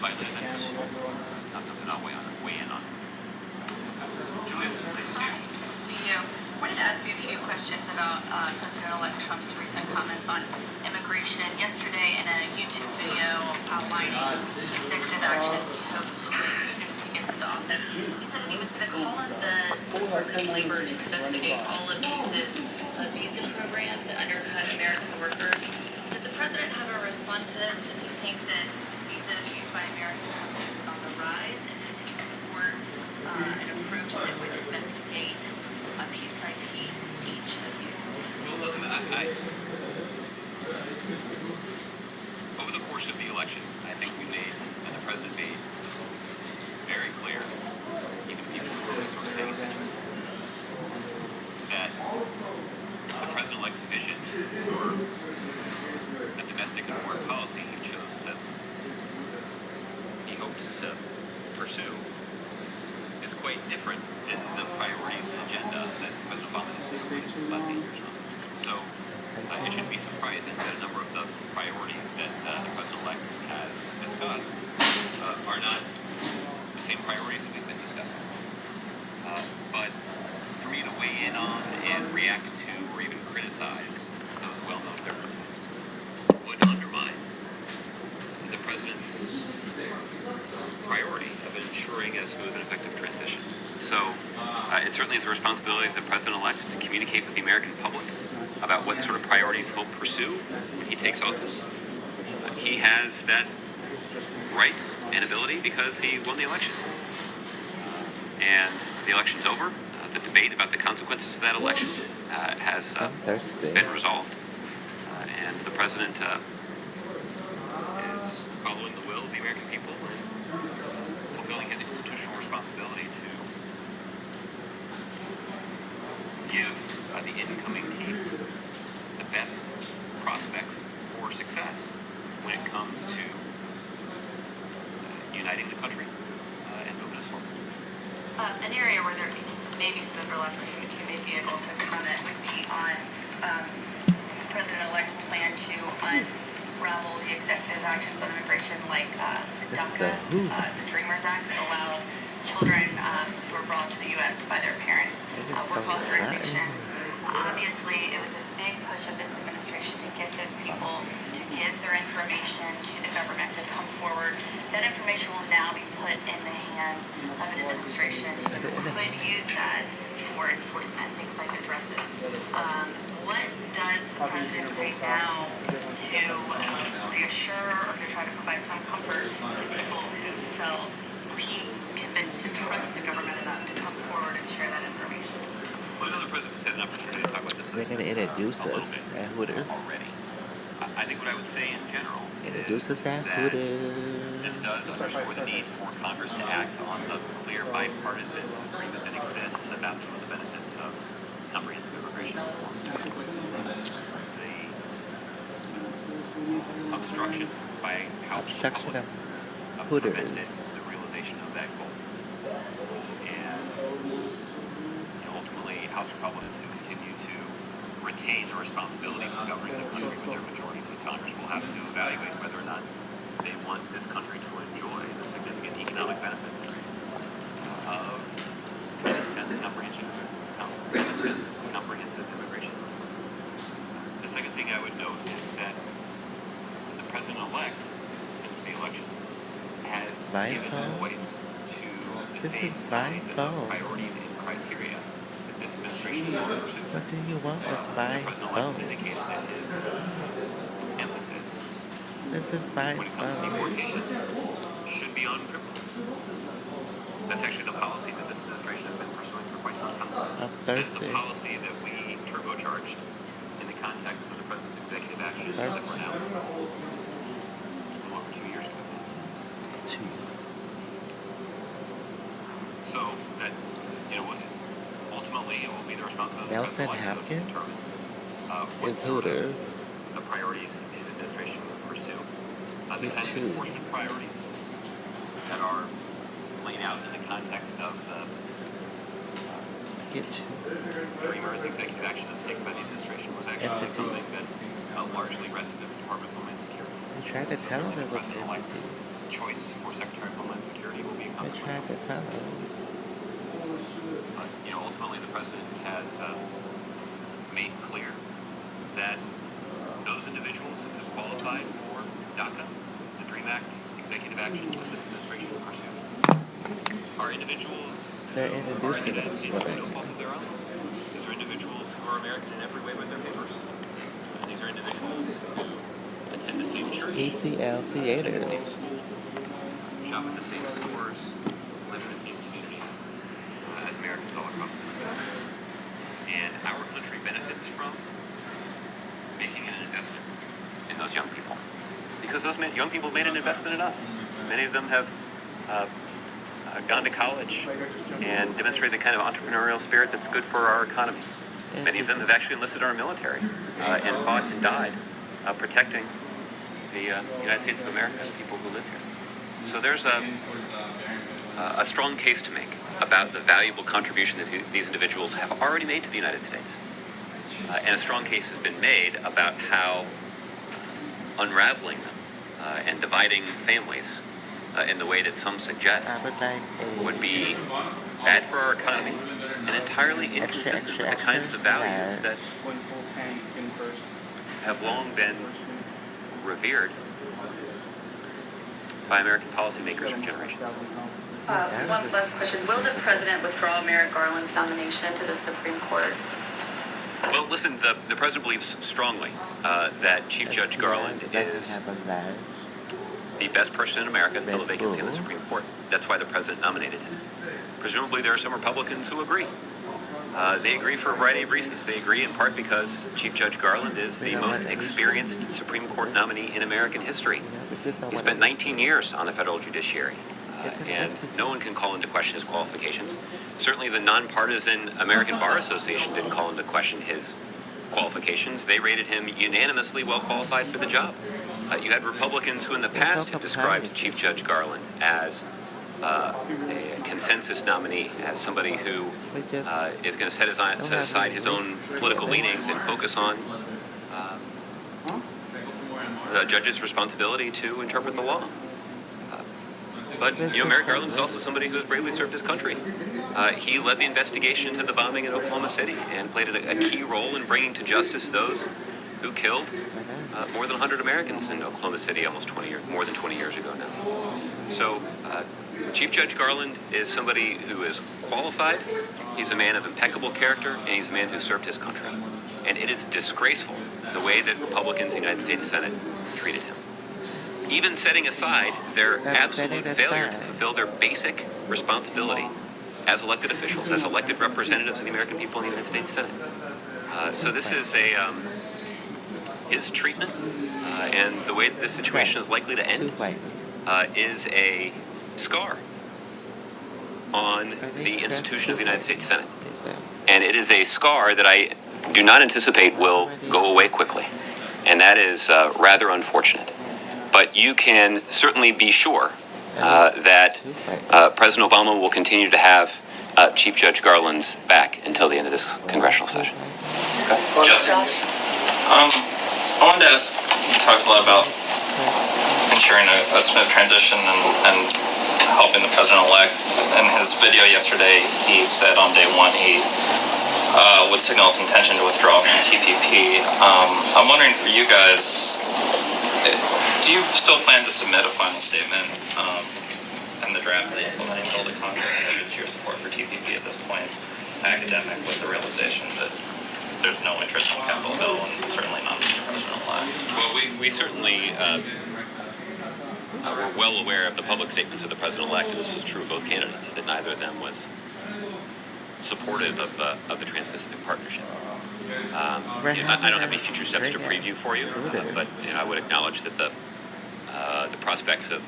violated that. It's not something I'll weigh in on. Julia, nice to see you. See you. I wanted to ask you a few questions about President-elect Trump's recent comments on immigration. Yesterday, in a YouTube video outlining executive actions he hopes to take as soon as he gets into office, he said that he was going to call on the Department of Labor to investigate all abuses of visa programs that undercut American workers. Does the president have a response to this? Does he think that visa abuse by American companies is on the rise? And does he support an approach that would investigate piece by piece each abuse? Well, listen, over the course of the election, I think we made, and the president made, very clear, even people who really sort of paying attention, that the president-elect's vision for the domestic and foreign policy he hopes to pursue is quite different than the priorities and agenda that President Obama has set for the last 8 years. So it shouldn't be surprising that a number of the priorities that the president-elect has discussed are not the same priorities that we've been discussing. But for me to weigh in on and react to or even criticize those well-known differences would undermine the president's priority of ensuring a smooth and effective transition. So it certainly is a responsibility of the president-elect to communicate with the American public about what sort of priorities he'll pursue when he takes office. He has that right and ability because he won the election. And the election's over. The debate about the consequences of that election has been resolved. And the president is following the will of the American people and fulfilling his institutional responsibility to give the incoming team the best prospects for success when it comes to uniting the country and moving us forward. An area where there may be some overlap or you may be able to comment would be on the President-elect's plan to unravel the executive actions on immigration like the DACA, the Dreamers Act that allow children who are brought to the U.S. by their parents work authorizations. Obviously, it was a big push of this administration to get those people to give their information to the government to come forward. That information will now be put in the hands of an administration who could use that for enforcement, things like addresses. What does the president say now to reassure or to try to provide some comfort to people who felt convinced to trust the government enough to come forward and share that information? Well, I know the president's had an opportunity to talk about this. They're going to introduce us at Hooters. Already. I think what I would say in general Introduce us at that Hooters. this does underscore the need for Congress to act on the clear bipartisan agreement that exists about some of the benefits of comprehensive immigration reform. The obstruction by House Republicans prevented the realization of that goal. And ultimately, House Republicans who continue to retain the responsibility for governing the country with their majorities in Congress will have to evaluate whether or not they want this country to enjoy the significant economic benefits of common sense comprehensive immigration. The second thing I would note is that the president-elect, since the election, has given voice to the same kind of priorities and criteria that this administration is going to pursue. What do you want with my The president-elect has indicated that his emphasis This is my when it comes to deportation should be on criminals. That's actually the policy that this administration has been pursuing for quite some time. It's a policy that we turbocharged in the context of the president's executive actions that were announced a little over 2 years ago. So that, ultimately it will be the responsibility of the Nelson president to determine what sort of the priorities his administration will pursue. The kind of enforcement priorities that are laid out in the context of the Dreamers executive action that's taken by the administration was actually something that largely rested at the Department of Homeland Security. I tried to tell him it was President-elect's choice for Secretary of Homeland Security will be a They consequence. tried to tell us. But, ultimately the president has made clear that those individuals who qualified for DACA, the DREAM Act executive actions that this administration pursued, are individuals They're who are in the introducing United us States to through no it. fault of their own. These are individuals who are American in every way but their papers. And these are individuals who attend the same church, ECL attend the Theaters. same school, shop in the same stores, live in the same communities as Americans all across the country. And our country benefits from making an investment in those young people. Because those young people made an investment in us. Many of them have gone to college and demonstrated the kind of entrepreneurial spirit that's good for our economy. Many of them have actually enlisted our military and fought and died protecting the United States of America and the people who live here. So there's a strong case to make about the valuable contribution that these individuals have already made to the United States. And a strong case has been made about how unraveling them and dividing families in the way that some suggest I would like would be bad for our economy and entirely inconsistent with the kinds of values that have long been revered by American policymakers for generations. One last question. Will the president withdraw Merrick Garland's nomination to the Supreme Court? Well, listen, the president believes strongly that Chief Judge Garland is the best person in America to fill a vacancy in the Supreme Court. That's why the president nominated him. Presumably there are some Republicans who agree. They agree for a variety of reasons. They agree in part because Chief Judge Garland is the most experienced Supreme Court nominee in American history. He spent 19 years on the federal judiciary, and no one can call into question his qualifications. Certainly the nonpartisan American Bar Association didn't call into question his qualifications. They rated him unanimously well qualified for the job. You had Republicans who in the past had described Chief Judge Garland as a consensus nominee, as somebody who is going to set aside his own political leanings and focus on the judge's responsibility to interpret the law. But Merrick Garland is also somebody who has bravely served his country. He led the investigation into the bombing in Oklahoma City and played a key role in bringing to justice those who killed more than 100 Americans in Oklahoma City more than 20 years ago now. So Chief Judge Garland is somebody who is qualified, he's a man of impeccable character, and he's a man who served his country. And it is disgraceful the way that Republicans in the United States Senate treated him. Even setting aside their absolute failure to fulfill their basic responsibility as elected officials, as elected representatives of the American people in the United States Senate. So this is his treatment and the way that this situation is likely to end is a scar on the institution of the United States Senate. And it is a scar that I do not anticipate will go away quickly. And that is rather unfortunate. But you can certainly be sure that President Obama will continue to have Chief Judge Garland's back until the end of this congressional session. Okay. Justin? I wanted to ask, you talked a lot about ensuring a smooth transition and helping the president-elect. In his video yesterday, he said on day one he would signal his intention to withdraw from TPP. I'm wondering for you guys, do you still plan to submit a final statement in the draft of the implementing bill to Congress related to your support for TPP at this point, academic, with the realization that there's no interest in the Capitol Hill and certainly not in the president-elect? Well, we certainly were well aware of the public statements of the president-elect, and this was true of both candidates, that neither of them was supportive of the Trans-Pacific Partnership. I don't have any future steps to preview for you, but I would acknowledge that the prospects of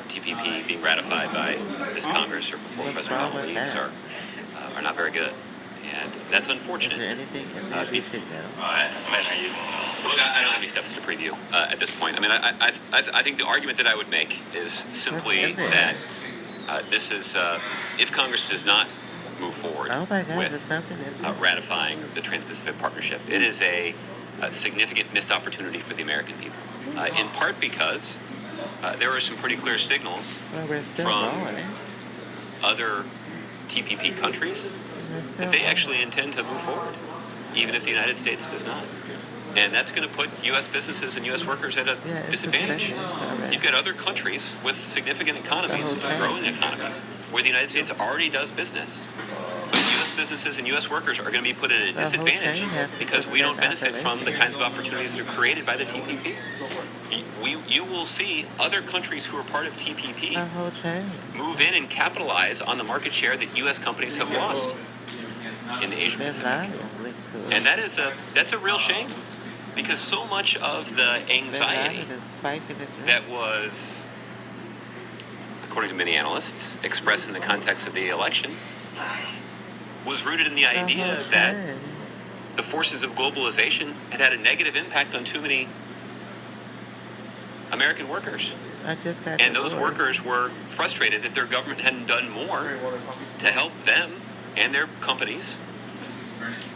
TPP being ratified by this Congress or before President Obama leaves are not very good. And that's unfortunate. Is there anything in there we should know? Look, I don't have any steps to preview at this point. I mean, I think the argument that I would make is simply that this is, if Congress does not move forward with ratifying the Trans-Pacific Partnership, it is a significant missed opportunity for the American people. In part because there are some pretty clear signals Well, we're still from going. other TPP countries We're still that they going. actually intend to move forward, even if the United States does not. And that's going to put U.S. businesses and U.S. workers at a Yeah, it's disadvantage. suspended already. You've got other countries with significant economies, The whole chain. growing economies, where the United States already does business. But U.S. businesses and U.S. workers are going to be put at a The whole disadvantage chain has to because we don't suspend benefit from the kinds of opportunities that are created by the TPP. You will see other countries who are part of TPP The whole chain. move in and capitalize on the market share that U.S. companies have lost in the Asian Bin Pacific. Laden is linked to it. And that's a real shame, because so much of the Bin anxiety Laden is spiking the drink. that was, according to many analysts, expressed in the context of the election was rooted in the The idea whole that chain. the forces of globalization had a negative impact on too many American workers. I just got And those divorced. workers were frustrated that their government hadn't done more to help them and their companies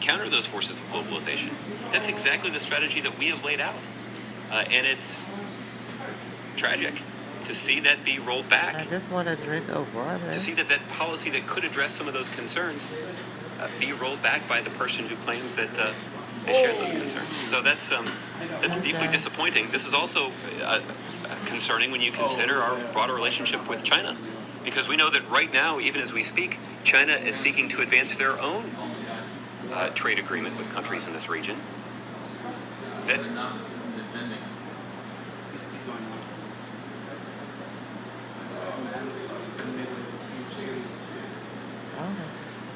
counter those forces of globalization. That's exactly the strategy that we have laid out. And it's tragic to see that be rolled I back, just want a drink of water. to see that policy that could address some of those concerns be rolled back by the person who claims that they share those concerns. So that's deeply Okay. disappointing. This is also concerning when you consider our broader relationship with China, because we know that right now, even as we speak, China is seeking to advance their own trade agreement with countries in this region. That Oh,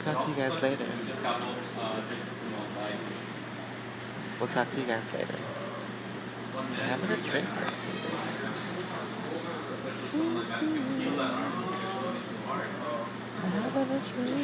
talk to you guys later. We'll talk to you guys later. Having a drink. Having a drink.